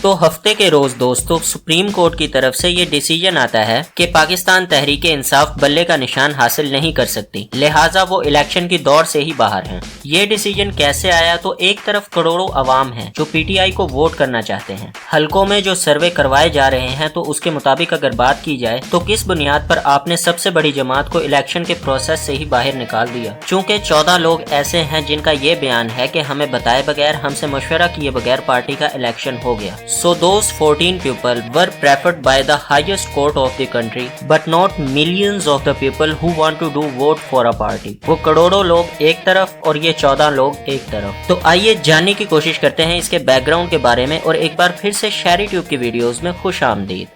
तो हफ्ते के रोज दोस्तों सुप्रीम कोर्ट की तरफ से ये डिसीजन आता है कि पाकिस्तान तहरीक इंसाफ बल्ले का निशान हासिल नहीं कर सकती, लिहाजा वो इलेक्शन की दौड़ से ही बाहर हैं। ये डिसीजन कैसे आया? तो एक तरफ करोड़ों अवाम हैं जो पीटीआई को वोट करना चाहते हैं। हलकों में जो सर्वे करवाए जा रहे हैं तो उसके मुताबिक अगर बात की जाए तो किस बुनियाद पर आपने सबसे बड़ी जमात को इलेक्शन के प्रोसेस से ही बाहर निकाल दिया? चूँकि 14 लोग ऐसे हैं जिनका ये बयान है कि हमें बताए बगैर, हमसे मशवरा किए बगैर पार्टी का इलेक्शन हो गया। So those 14 people were preferred by the highest court of the country, but not millions of the people who want to do vote for a party. वो करोड़ों लोग एक तरफ और ये 14 लोग एक तरफ। तो आइए जानने की कोशिश करते हैं इसके बैकग्राउंड के बारे में और एक बार फिर से शायरी ट्यूब की वीडियोस में खुश आमदीद।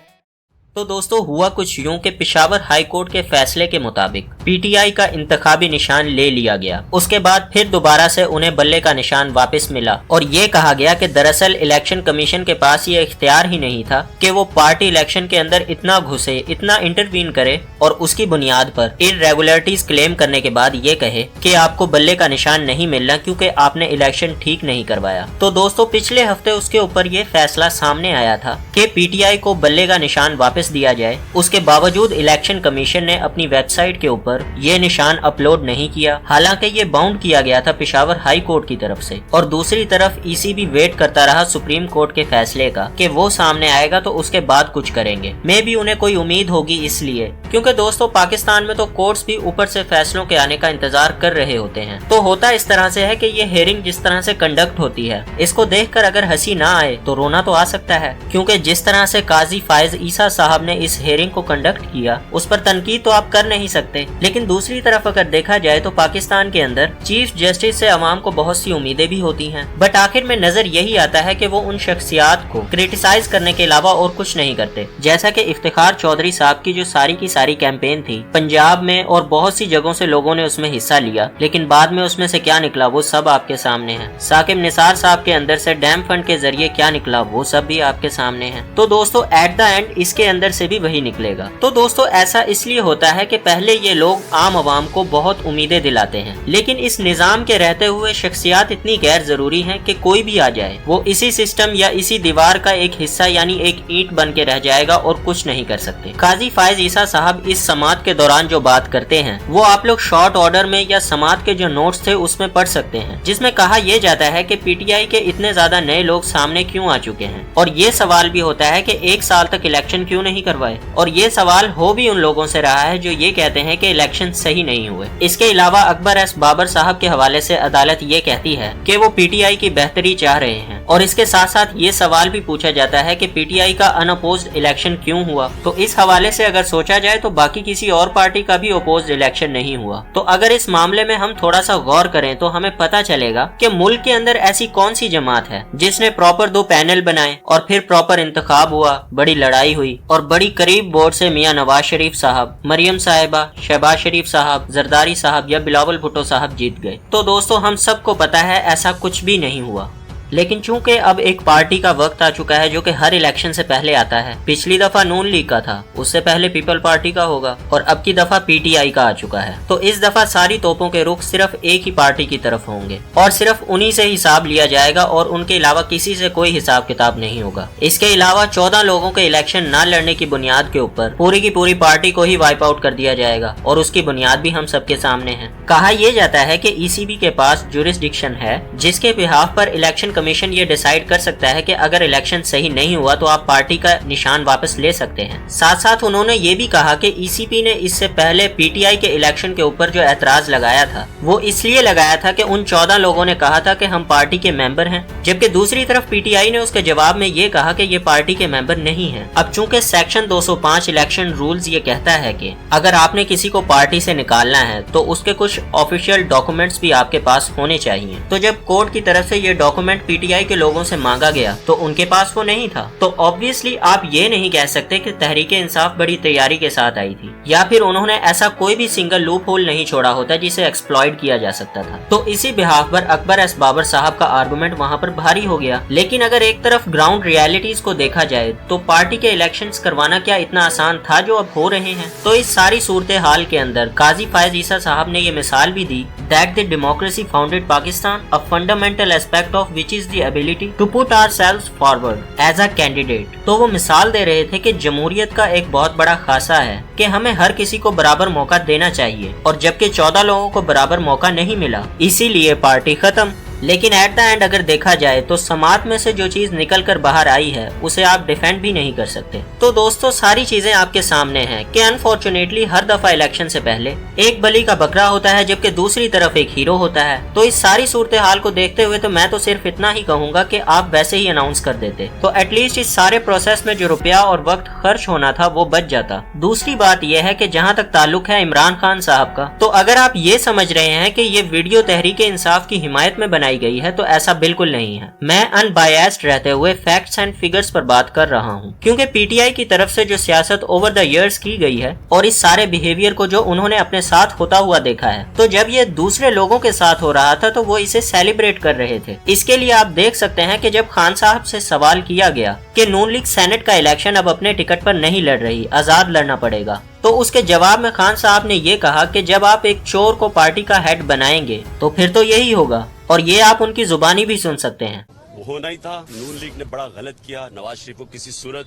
तो दोस्तों हुआ कुछ यूं कि पेशावर हाई कोर्ट के फैसले के मुताबिक पीटीआई का इंतखाबी निशान ले लिया गया। उसके बाद फिर दोबारा से उन्हें बल्ले का निशान वापस मिला और ये कहा गया कि दरअसल इलेक्शन कमीशन के पास ये इख्तियार ही नहीं था कि वो पार्टी इलेक्शन के अंदर इतना घुसे, इतना इंटरवीन करे और उसकी बुनियाद पर इरेगुलरिटीज क्लेम करने के बाद ये कहे कि आपको बल्ले का निशान नहीं मिलना क्योंकि आपने इलेक्शन ठीक नहीं करवाया। तो दोस्तों पिछले हफ्ते उसके ऊपर ये फैसला सामने आया था कि पीटीआई को बल्ले का निशान वापस दिया जाए। उसके बावजूद इलेक्शन कमीशन ने अपनी वेबसाइट के ऊपर ये निशान अपलोड नहीं किया, हालांकि ये बाउंड किया गया था पेशावर हाई कोर्ट की तरफ से। और दूसरी तरफ ईसीबी वेट करता रहा सुप्रीम कोर्ट के फैसले का कि वो सामने आएगा तो उसके बाद कुछ करेंगे। मे भी उन्हें कोई उम्मीद होगी इसलिए, क्योंकि दोस्तों पाकिस्तान में तो कोर्ट्स भी ऊपर से फैसलों के आने का इंतजार कर रहे होते हैं। तो होता इस तरह से है कि ये हेयरिंग जिस तरह से कंडक्ट होती है, इसको देखकर अगर हंसी ना आए तो रोना तो आ सकता है, क्योंकि जिस तरह से काजी फायज ईसा साहब ने इस हेयरिंग को कंडक्ट किया उस पर तनकीद तो आप कर नहीं सकते। लेकिन दूसरी तरफ अगर देखा जाए तो पाकिस्तान के अंदर चीफ जस्टिस से अवाम को बहुत सी उम्मीदें भी होती हैं, बट आखिर में नजर यही आता है कि वो उन शख्सियात को क्रिटिसाइज करने के अलावा और कुछ नहीं करते। जैसा कि इफ्तिखार चौधरी साहब की जो सारी की सारी कैंपेन थी पंजाब में और बहुत सी जगहों से लोगों ने उसमें हिस्सा लिया, लेकिन बाद में उसमें से क्या निकला वो सब आपके सामने है। साकिब निसार साहब के अंदर से डैम फंड के जरिए क्या निकला वो सब भी आपके सामने है। तो दोस्तों एट द एंड इसके अंदर से भी वही निकलेगा। तो दोस्तों ऐसा इसलिए होता है कि पहले ये लोग आम आवाम को बहुत उम्मीदें दिलाते हैं, लेकिन इस निजाम के रहते हुए शख्सियात इतनी गैर जरूरी हैं कि कोई भी आ जाए वो इसी सिस्टम या इसी दीवार का एक हिस्सा यानी एक ईंट बन के रह जाएगा और कुछ नहीं कर सकते। काजी फायज ईसा साहब इस समात के दौरान जो बात करते हैं वो आप लोग शॉर्ट ऑर्डर में या समात के जो नोट्स थे उसमें पढ़ सकते हैं, जिसमें कहा यह जाता है कि पीटीआई के इतने ज्यादा नए लोग सामने क्यों आ चुके हैं। और ये सवाल भी होता है कि 1 साल तक इलेक्शन क्यों नहीं करवाए। और ये सवाल हो भी उन लोगों से रहा है जो ये कहते हैं कि इलेक्शन सही नहीं हुए। इसके अलावा अकबर एस बाबर साहब के हवाले से अदालत ये कहती है कि वो पीटीआई की बेहतरी चाह रहे हैं। और इसके साथ साथ ये सवाल भी पूछा जाता है कि पीटीआई का अनअपोज्ड इलेक्शन क्यों हुआ। तो इस हवाले से अगर सोचा जाए तो बाकी किसी और पार्टी का भी अपोज्ड इलेक्शन नहीं हुआ। तो अगर इस मामले में हम थोड़ा सा गौर करें तो हमें पता चलेगा कि मुल्क के अंदर ऐसी कौन सी जमात है जिसने प्रॉपर 2 पैनल बनाए और फिर प्रॉपर इंतखाब हुआ, बड़ी लड़ाई हुई और बड़ी करीब बोर्ड से मियां नवाज शरीफ साहब, मरियम साहिबा, शहबाज शरीफ साहब, जरदारी साहब या बिलावल भुट्टो साहब जीत गए। तो दोस्तों हम सबको पता है ऐसा कुछ भी नहीं हुआ। लेकिन चूंकि अब एक पार्टी का वक्त आ चुका है जो कि हर इलेक्शन से पहले आता है, पिछली दफा नून लीग का था, उससे पहले पीपल पार्टी का होगा और अब की दफा पीटीआई का आ चुका है। तो इस दफा सारी तोपों के रुख सिर्फ एक ही पार्टी की तरफ होंगे और सिर्फ उन्हीं से हिसाब लिया जाएगा और उनके अलावा किसी से कोई हिसाब किताब नहीं होगा। इसके अलावा 14 लोगों के इलेक्शन न लड़ने की बुनियाद के ऊपर पूरी की पूरी पार्टी को ही वाइप आउट कर दिया जाएगा और उसकी बुनियाद भी हम सबके सामने है। कहा यह जाता है कि ईसीबी के पास जुरिस्डिक्शन है जिसके बिहाफ पर इलेक्शन कमीशन ये डिसाइड कर सकता है कि अगर इलेक्शन सही नहीं हुआ तो आप पार्टी का निशान वापस ले सकते हैं। साथ साथ उन्होंने ये भी कहा कि ईसीबी ने इससे पहले पीटीआई के इलेक्शन के ऊपर जो ऐतराज लगाया था वो इसलिए लगाया था कि उन 14 लोगों ने कहा था कि हम पार्टी के मेंबर हैं, जबकि दूसरी तरफ पीटीआई ने उसके जवाब में ये कहा कि ये पार्टी के मेंबर नहीं है। अब चूंकि सेक्शन 205 इलेक्शन रूल्स ये कहता है कि अगर आपने किसी को पार्टी से निकालना है तो उसके कुछ ऑफिशियल डॉक्यूमेंट्स भी आपके पास होने चाहिए। तो जब कोर्ट की तरफ से ये डॉक्यूमेंट पीटीआई के लोगों से मांगा गया तो उनके पास वो नहीं था। तो ऑब्वियसली आप ये नहीं कह सकते कि तहरीक इंसाफ बड़ी तैयारी के साथ आई थी। या फिर उन्होंने ऐसा कोई भी सिंगल लूप होल नहीं छोड़ा होता जिसे एक्सप्लॉइट किया जा सकता था। तो इसी बिहाफ पर अकबर एस बाबर साहब का आर्गुमेंट वहाँ पर भारी हो गया। लेकिन अगर एक तरफ ग्राउंड रियलिटीज को देखा जाए तो पार्टी के इलेक्शंस करवाना क्या इतना आसान था जो अब हो रहे हैं। तो इस सारी सूरत हाल के अंदर काजी फायज ईसा साहब ने ये मिसाल भी दी that the democracy founded Pakistan, a fundamental aspect of which is the ability to put ourselves forward as a candidate। तो वो मिसाल दे रहे थे कि जमहूरियत का एक बहुत बड़ा खासा है कि हमें हर किसी को बराबर मौका देना चाहिए, और जबकि 14 लोगों को बराबर मौका नहीं मिला, इसीलिए पार्टी खत्म। लेकिन एट द एंड अगर देखा जाए तो समाज में से जो चीज निकल कर बाहर आई है उसे आप डिफेंड भी नहीं कर सकते। तो दोस्तों सारी चीजें आपके सामने हैं कि अनफॉर्चुनेटली हर दफा इलेक्शन से पहले एक बलि का बकरा होता है जबकि दूसरी तरफ एक हीरो होता है। तो इस सारी सूरत हाल को देखते हुए तो मैं तो सिर्फ इतना ही कहूंगा कि आप वैसे ही अनाउंस कर देते तो एटलीस्ट इस सारे प्रोसेस में जो रुपया और वक्त खर्च होना था वो बच जाता। दूसरी बात यह है कि जहाँ तक ताल्लुक है इमरान खान साहब का, तो अगर आप ये समझ रहे हैं कि ये वीडियो तहरीक इंसाफ की हिमायत में बनाई गई है तो ऐसा बिल्कुल नहीं है। मैं अनबायस्ड रहते हुए फैक्ट्स एंड फिगर्स पर बात कर रहा हूँ, क्योंकि पीटीआई की तरफ से जो सियासत ओवर द इयर्स की गई है और इस सारे बिहेवियर को जो उन्होंने अपने साथ होता हुआ देखा है, तो जब ये दूसरे लोगों के साथ हो रहा था तो वो इसे सेलिब्रेट कर रहे थे। इसके लिए आप देख सकते हैं कि जब खान साहब से सवाल किया गया कि नून लीग सेनेट का इलेक्शन अब अपने टिकट पर नहीं लड़ रही, आजाद लड़ना पड़ेगा, तो उसके जवाब में खान साहब ने ये कहा कि जब आप एक चोर को पार्टी का हेड बनाएंगे तो फिर तो यही होगा, और ये आप उनकी जुबानी भी सुन सकते हैं। वो होना ही था। नून लीग ने बड़ा गलत किया। नवाज शरीफ को किसी सूरत,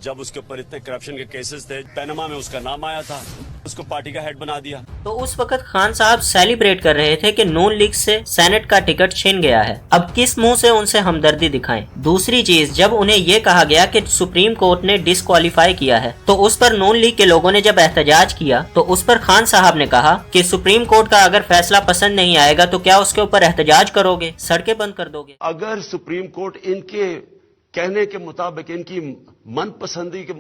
जब उसके ऊपर इतने करप्शन के केसेस थे, पैनमा में उसका नाम आया था, उसको पार्टी का हेड बना दिया। तो उस वक्त खान साहब सेलिब्रेट कर रहे थे कि नून लीग से सेनेट का टिकट छिन गया है। अब किस मुंह से उनसे हमदर्दी दिखाएं। दूसरी चीज, जब उन्हें ये कहा गया कि सुप्रीम कोर्ट ने डिस्क्वालीफाई किया है, तो उस पर नून लीग के लोगों ने जब एहतजाज किया तो उस पर खान साहब ने कहा कि सुप्रीम कोर्ट का अगर फैसला पसंद नहीं आएगा तो क्या उसके ऊपर एहतजाज करोगे, सड़कें बंद कर दोगे। अगर सुप्रीम कोर्ट इनके कहने के मुताबिक, इनकी मनपसंदी के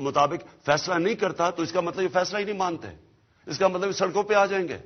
मुताबिक फैसला नहीं करता तो इसका मतलब ये फैसला ही नहीं मानते, इसका मतलब सड़कों पे आ जाएंगे।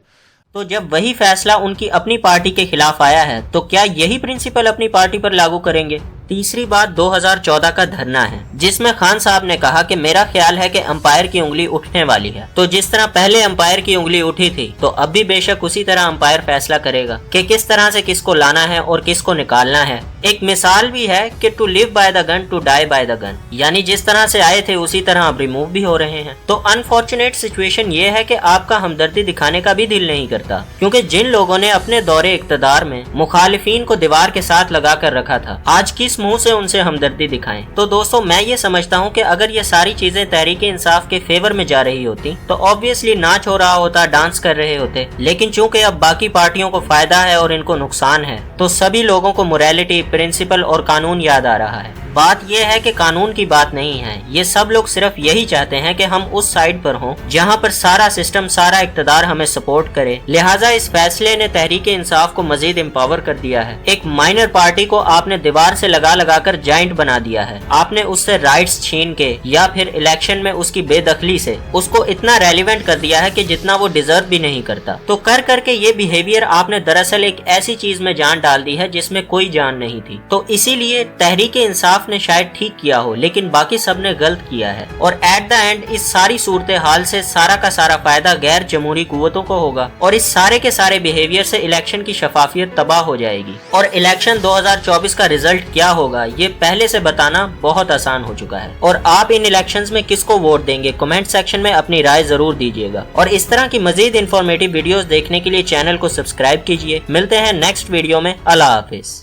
तो जब वही फैसला उनकी अपनी पार्टी के खिलाफ आया है तो क्या यही प्रिंसिपल अपनी पार्टी पर लागू करेंगे। तीसरी बात 2014 का धरना है, जिसमें खान साहब ने कहा कि मेरा ख्याल है कि अंपायर की उंगली उठने वाली है। तो जिस तरह पहले अंपायर की उंगली उठी थी तो अब भी बेशक उसी तरह अंपायर फैसला करेगा कि किस तरह से किसको लाना है और किसको निकालना है। एक मिसाल भी है कि to live by the gun to die by the gun, यानी जिस तरह से आए थे उसी तरह अब रिमूव भी हो रहे हैं। तो अनफॉर्चुनेट सिचुएशन ये है कि आपका हमदर्दी दिखाने का भी दिल नहीं करता, क्योंकि जिन लोगों ने अपने दौरे इक्तदार में मुखालिफिन को दीवार के साथ लगा कर रखा था, आज किस मुंह से उनसे हमदर्दी दिखाएं। तो दोस्तों मैं ये समझता हूँ कि अगर ये सारी चीजें तहरीक इंसाफ के फेवर में जा रही होती तो ऑब्वियसली नाच हो रहा होता, डांस कर रहे होते, लेकिन चूंकि अब बाकी पार्टियों को फायदा है और इनको नुकसान है तो सभी लोगों को मोरालिटी, प्रिंसिपल और कानून याद आ रहा है। बात यह है कि कानून की बात नहीं है, ये सब लोग सिर्फ यही चाहते हैं कि हम उस साइड पर हों जहां पर सारा सिस्टम, सारा इक्तदार हमें सपोर्ट करे। लिहाजा इस फैसले ने तहरीक इंसाफ को मजीद एम्पावर कर दिया है। एक माइनर पार्टी को आपने दीवार से लगा लगा कर जाइंट बना दिया है। आपने उससे राइट्स छीन के या फिर इलेक्शन में उसकी बेदखली से उसको इतना रेलिवेंट कर दिया है कि जितना वो डिजर्व भी नहीं करता। तो कर करके ये बिहेवियर आपने दरअसल एक ऐसी चीज में जान डाल दी है जिसमें कोई जान नहीं थी। तो इसीलिए तहरीक इंसाफ ने शायद ठीक किया हो, लेकिन बाकी सब ने गलत किया है। और एट द एंड इस सारी सूरत हाल से सारा का सारा फायदा गैर जमहूरी कुव्वतों को होगा, और इस सारे के सारे बिहेवियर से इलेक्शन की शफाफियत तबाह हो जाएगी। और इलेक्शन 2024 का रिजल्ट क्या होगा ये पहले से बताना बहुत आसान हो चुका है। और आप इन इलेक्शंस में किसको वोट देंगे कमेंट सेक्शन में अपनी राय जरूर दीजिएगा। और इस तरह की मजीद इंफॉर्मेटिव वीडियोस देखने के लिए चैनल को सब्सक्राइब कीजिए। मिलते हैं नेक्स्ट वीडियो में। अल्लाह हाफिज।